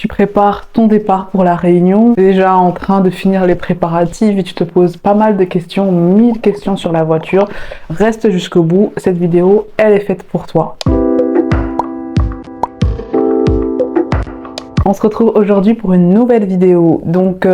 tu prépares ton départ pour la Réunion, déjà en train de finir les préparatifs et tu te poses pas mal de questions, 1000 questions sur la voiture, reste jusqu'au bout, cette vidéo, elle est faite pour toi. On se retrouve aujourd'hui pour une nouvelle vidéo. Donc,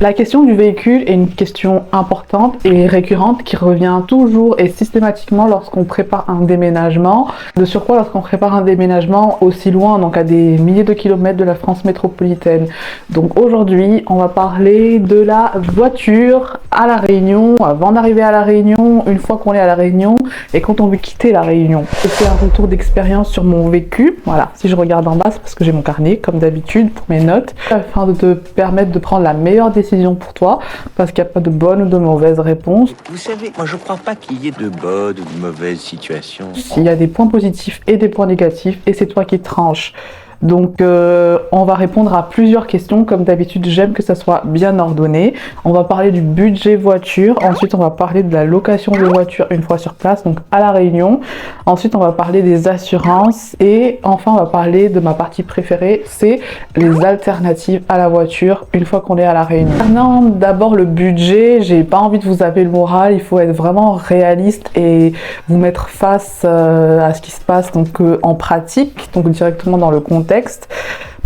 la question du véhicule est une question importante et récurrente qui revient toujours et systématiquement lorsqu'on prépare un déménagement. De surcroît, lorsqu'on prépare un déménagement aussi loin, donc à des milliers de kilomètres de la France métropolitaine. Donc aujourd'hui, on va parler de la voiture à La Réunion, avant d'arriver à La Réunion, une fois qu'on est à La Réunion et quand on veut quitter La Réunion. Je fais un retour d'expérience sur mon vécu. Voilà, si je regarde en bas, c'est parce que j'ai mon carnet, comme d'habitude, pour mes notes, afin de te permettre de prendre la meilleure décision pour toi, parce qu'il n'y a pas de bonne ou de mauvaise réponse. Vous savez, moi je crois pas qu'il y ait de bonnes ou de mauvaises situations. Il y a des points positifs et des points négatifs, et c'est toi qui tranches. Donc on va répondre à plusieurs questions, comme d'habitude j'aime que ça soit bien ordonné. On va parler du budget voiture, ensuite on va parler de la location de voiture une fois sur place, donc à La Réunion. Ensuite on va parler des assurances et enfin on va parler de ma partie préférée, c'est les alternatives à la voiture une fois qu'on est à La Réunion. Concernant d'abord le budget, j'ai pas envie de vous saper le moral, il faut être vraiment réaliste et vous mettre face à ce qui se passe donc en pratique, donc directement dans le contexte.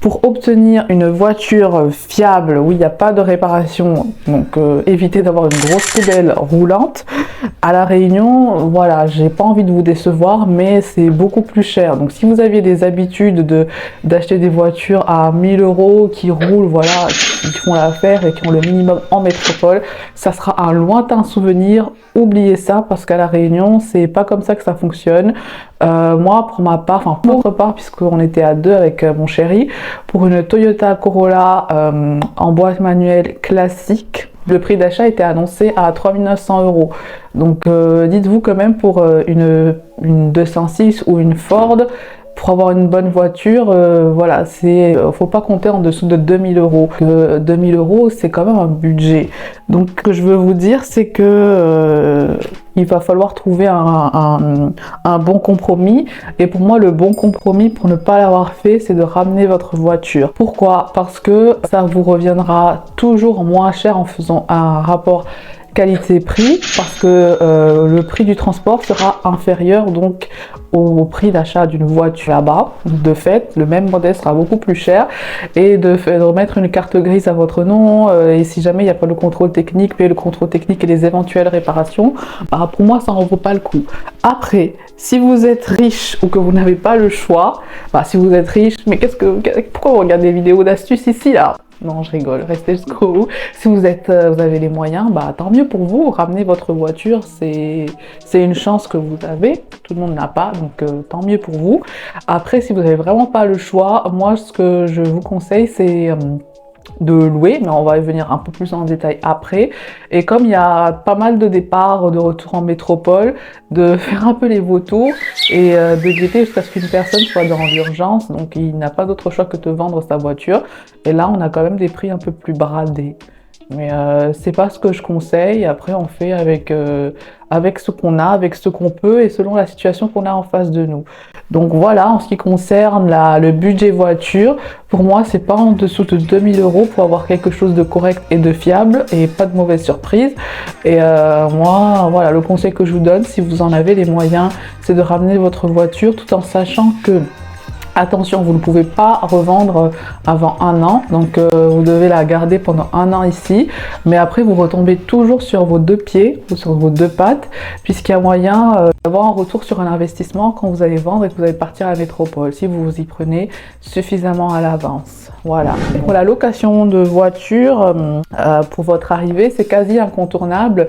Pour obtenir une voiture fiable où il n'y a pas de réparation, donc évitez d'avoir une grosse poubelle roulante. À La Réunion, voilà, j'ai pas envie de vous décevoir, mais c'est beaucoup plus cher. Donc si vous aviez des habitudes d'acheter des voitures à 1000 € qui roulent, voilà, qui font l'affaire et qui ont le minimum en métropole, ça sera un lointain souvenir. Oubliez ça parce qu'à La Réunion, c'est pas comme ça que ça fonctionne. Moi, pour ma part, enfin pour notre part, puisqu'on était à deux avec mon chéri, pour une Toyota Corolla en boîte manuelle classique, le prix d'achat était annoncé à 3900 €. Donc dites-vous quand même pour une 206 ou une Ford, pour avoir une bonne voiture, voilà, faut pas compter en dessous de 2000 €. 2000 €, c'est quand même un budget. Donc, ce que je veux vous dire, c'est que il va falloir trouver un bon compromis. Et pour moi, le bon compromis, pour ne pas l'avoir fait, c'est de ramener votre voiture. Pourquoi? Parce que ça vous reviendra toujours moins cher en faisant un rapport qualité-prix, parce que le prix du transport sera inférieur donc au prix d'achat d'une voiture là-bas. De fait, le même modèle sera beaucoup plus cher et de remettre une carte grise à votre nom et si jamais il n'y a pas le contrôle technique, payer le contrôle technique et les éventuelles réparations, bah, pour moi ça n'en vaut pas le coup. Après, si vous êtes riche ou que vous n'avez pas le choix, bah, si vous êtes riche, mais pourquoi vous regardez des vidéos d'astuces ici là? Non, je rigole, restez jusqu'au bout. Si vous avez les moyens, bah tant mieux pour vous, ramenez votre voiture, c'est une chance que vous avez, tout le monde n'a pas, donc tant mieux pour vous. Après, si vous n'avez vraiment pas le choix, moi ce que je vous conseille c'est de louer, mais on va y venir un peu plus en détail après. Et comme il y a pas mal de départs de retour en métropole, de faire un peu les vautours et de guetter jusqu'à ce qu'une personne soit dans l'urgence, donc il n'a pas d'autre choix que de vendre sa voiture. Et là, on a quand même des prix un peu plus bradés. Mais c'est pas ce que je conseille. Après, on fait avec ce qu'on a, avec ce qu'on peut et selon la situation qu'on a en face de nous. Donc voilà, en ce qui concerne le budget voiture, pour moi, c'est pas en dessous de 2000 € pour avoir quelque chose de correct et de fiable et pas de mauvaise surprise. Et moi, voilà, le conseil que je vous donne, si vous en avez les moyens, c'est de ramener votre voiture tout en sachant que attention, vous ne pouvez pas revendre avant 1 an, donc vous devez la garder pendant 1 an ici, mais après vous retombez toujours sur vos 2 pieds ou sur vos 2 pattes, puisqu'il y a moyen d'avoir un retour sur un investissement quand vous allez vendre et que vous allez partir à la métropole, si vous vous y prenez suffisamment à l'avance. Voilà. Pour la location de voiture, pour votre arrivée, c'est quasi incontournable.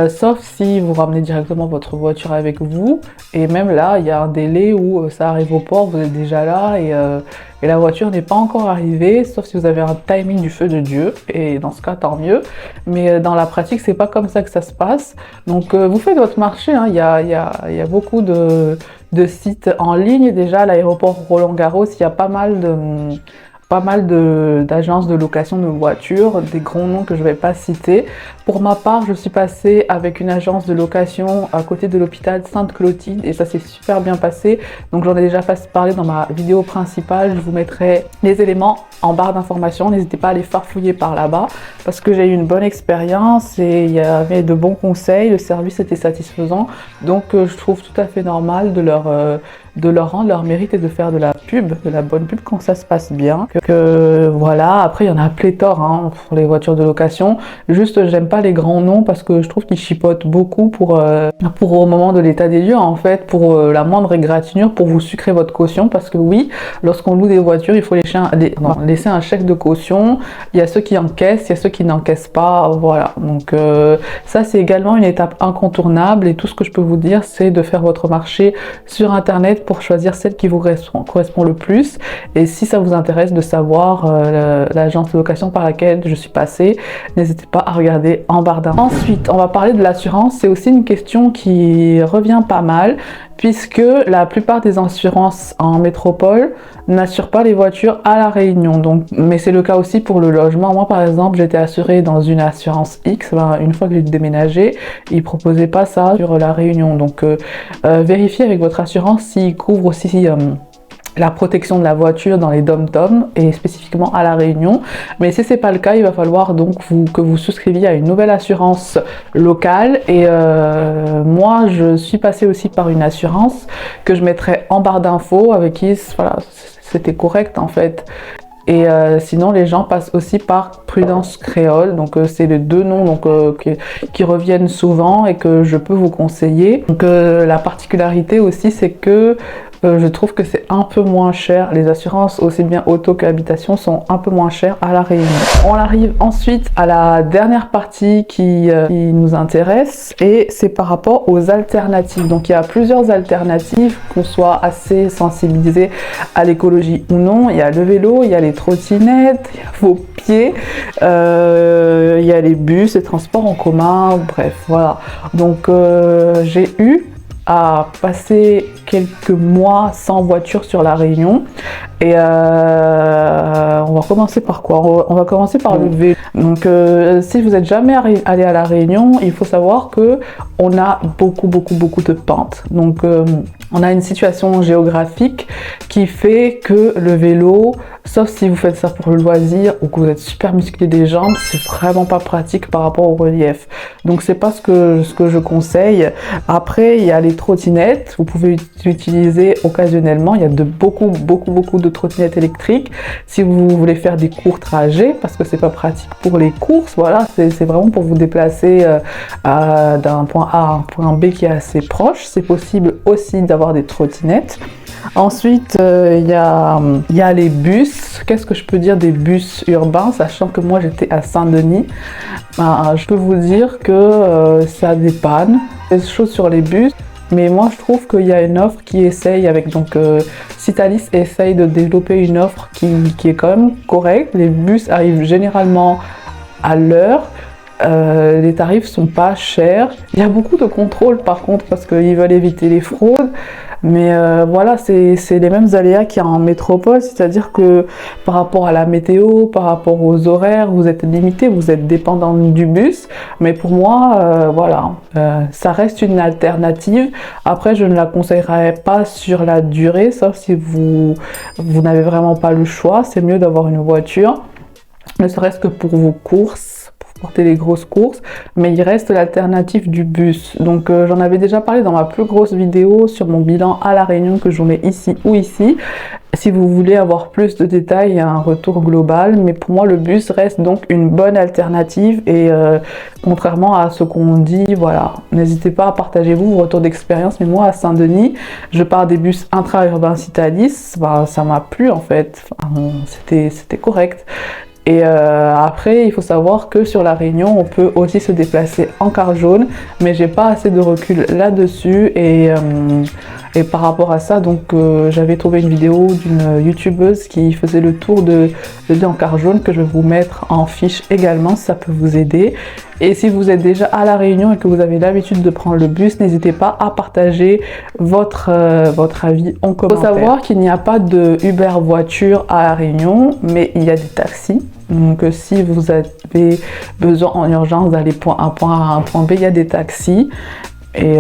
Sauf si vous ramenez directement votre voiture avec vous, et même là il y a un délai où ça arrive au port, vous êtes déjà là et la voiture n'est pas encore arrivée, sauf si vous avez un timing du feu de Dieu, et dans ce cas tant mieux, mais dans la pratique c'est pas comme ça que ça se passe. Donc vous faites votre marché, hein. Il y a beaucoup de sites en ligne déjà, à l'aéroport Roland-Garros, il y a pas mal pas mal d'agences de location de voitures, des grands noms que je ne vais pas citer. Pour ma part, je suis passée avec une agence de location à côté de l'hôpital Sainte-Clotilde et ça s'est super bien passé. Donc j'en ai déjà parlé dans ma vidéo principale, je vous mettrai les éléments en barre d'informations. N'hésitez pas à les farfouiller par là-bas parce que j'ai eu une bonne expérience et il y avait de bons conseils, le service était satisfaisant. Donc je trouve tout à fait normal de leur rendre leur mérite et de faire de la pub, de la bonne pub quand ça se passe bien. Voilà, après il y en a pléthore hein, pour les voitures de location. Juste j'aime pas les grands noms parce que je trouve qu'ils chipotent beaucoup pour au moment de l'état des lieux en fait, pour la moindre égratignure, pour vous sucrer votre caution parce que oui, lorsqu'on loue des voitures, il faut laisser un chèque de caution. Il y a ceux qui encaissent, il y a ceux qui n'encaissent pas, voilà. Donc ça c'est également une étape incontournable et tout ce que je peux vous dire c'est de faire votre marché sur internet pour choisir celle qui vous correspond le plus. Et si ça vous intéresse de savoir l'agence de location par laquelle je suis passée, n'hésitez pas à regarder en barre d'infos. Ensuite, on va parler de l'assurance. C'est aussi une question qui revient pas mal puisque la plupart des assurances en métropole n'assurent pas les voitures à La Réunion. Donc, mais c'est le cas aussi pour le logement. Moi, par exemple, j'étais assurée dans une assurance X. Une fois que j'ai déménagé, ils proposaient pas ça sur La Réunion. Donc, vérifiez avec votre assurance s'il couvre aussi la protection de la voiture dans les dom-tom et spécifiquement à La Réunion. Mais si c'est pas le cas, il va falloir donc que vous souscriviez à une nouvelle assurance locale. Et moi, je suis passée aussi par une assurance que je mettrai en barre d'infos avec qui, voilà, c'était correct en fait. Et sinon, les gens passent aussi par Prudence Créole. Donc, c'est les deux noms donc, qui reviennent souvent et que je peux vous conseiller. Donc, la particularité aussi, c'est que je trouve que c'est un peu moins cher. Les assurances, aussi bien auto qu'habitation, sont un peu moins chères à La Réunion. On arrive ensuite à la dernière partie qui nous intéresse et c'est par rapport aux alternatives. Donc, il y a plusieurs alternatives, qu'on soit assez sensibilisé à l'écologie ou non. Il y a le vélo, il y a les trottinettes, il y a vos pieds, il y a les bus, les transports en commun, bref, voilà. Donc, j'ai eu à passer quelques mois sans voiture sur La Réunion et on va commencer par quoi? On va commencer par le vélo. Donc si vous n'êtes jamais allé à La Réunion, il faut savoir que on a beaucoup de pentes. Donc on a une situation géographique qui fait que le vélo, sauf si vous faites ça pour le loisir ou que vous êtes super musclé des jambes, c'est vraiment pas pratique par rapport au relief. Donc c'est pas ce que je conseille. Après, il y a les trottinettes, vous pouvez l'utiliser occasionnellement. Il y a beaucoup de trottinettes électriques si vous voulez faire des courts trajets parce que c'est pas pratique pour les courses. Voilà, c'est vraiment pour vous déplacer d'un point A à un point B qui est assez proche. C'est possible aussi d'avoir des trottinettes. Ensuite, il y a les bus. Qu'est-ce que je peux dire des bus urbains, sachant que moi j'étais à Saint-Denis. Je peux vous dire que ça dépanne. Des choses sur les bus. Mais moi, je trouve qu'il y a une offre qui essaye avec Citalis essaye de développer une offre qui est quand même correcte. Les bus arrivent généralement à l'heure. Les tarifs sont pas chers. Il y a beaucoup de contrôles par contre parce qu'ils veulent éviter les fraudes. Mais voilà, c'est les mêmes aléas qu'il y a en métropole, c'est-à-dire que par rapport à la météo, par rapport aux horaires, vous êtes limité, vous êtes dépendant du bus. Mais pour moi, voilà, ça reste une alternative. Après, je ne la conseillerais pas sur la durée, sauf si vous n'avez vraiment pas le choix. C'est mieux d'avoir une voiture, ne serait-ce que pour vos courses. Porter les grosses courses, mais il reste l'alternative du bus. Donc j'en avais déjà parlé dans ma plus grosse vidéo sur mon bilan à La Réunion que je vous mets ici ou ici. Si vous voulez avoir plus de détails, il y a un retour global, mais pour moi le bus reste donc une bonne alternative et contrairement à ce qu'on dit, voilà, n'hésitez pas à partager vos retours d'expérience. Mais moi à Saint-Denis, je pars des bus intra-urbains Citalis, ça m'a plu en fait, c'était correct. Et après, il faut savoir que sur La Réunion, on peut aussi se déplacer en car jaune, mais j'ai pas assez de recul là-dessus et Et par rapport à ça, donc j'avais trouvé une vidéo d'une youtubeuse qui faisait le tour de l'encart jaune que je vais vous mettre en fiche également si ça peut vous aider. Et si vous êtes déjà à La Réunion et que vous avez l'habitude de prendre le bus, n'hésitez pas à partager votre avis en commentaire. Il faut savoir qu'il n'y a pas de Uber voiture à La Réunion, mais il y a des taxis. Donc si vous avez besoin en urgence d'aller point A à un point B, il y a des taxis. Et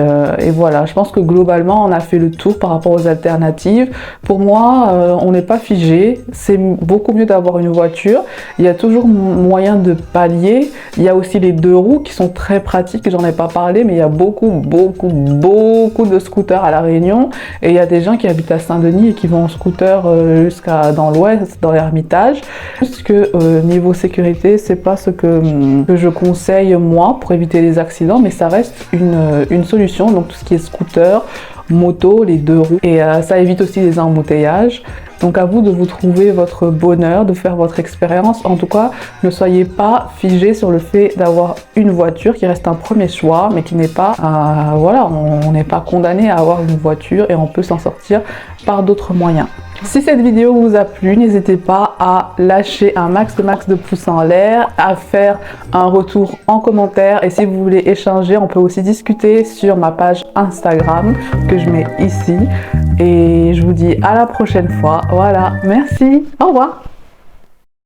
voilà, je pense que globalement on a fait le tour par rapport aux alternatives. Pour moi, on n'est pas figé, c'est beaucoup mieux d'avoir une voiture. Il y a toujours moyen de pallier. Il y a aussi les 2 roues qui sont très pratiques, j'en ai pas parlé, mais il y a beaucoup de scooters à La Réunion. Et il y a des gens qui habitent à Saint-Denis et qui vont en scooter jusqu'à dans l'ouest, dans l'Ermitage. Juste que niveau sécurité, c'est pas ce que je conseille moi pour éviter les accidents, mais ça reste une solution, donc tout ce qui est scooter, moto, les 2 roues, et ça évite aussi les embouteillages. Donc à vous de vous trouver votre bonheur, de faire votre expérience. En tout cas, ne soyez pas figé sur le fait d'avoir une voiture qui reste un premier choix, mais qui n'est pas, voilà, on n'est pas condamné à avoir une voiture et on peut s'en sortir par d'autres moyens. Si cette vidéo vous a plu, n'hésitez pas à lâcher un max de pouces en l'air, à faire un retour en commentaire, et si vous voulez échanger, on peut aussi discuter sur ma page Instagram que je mets ici. Et je vous dis à la prochaine fois. Voilà, merci, au revoir.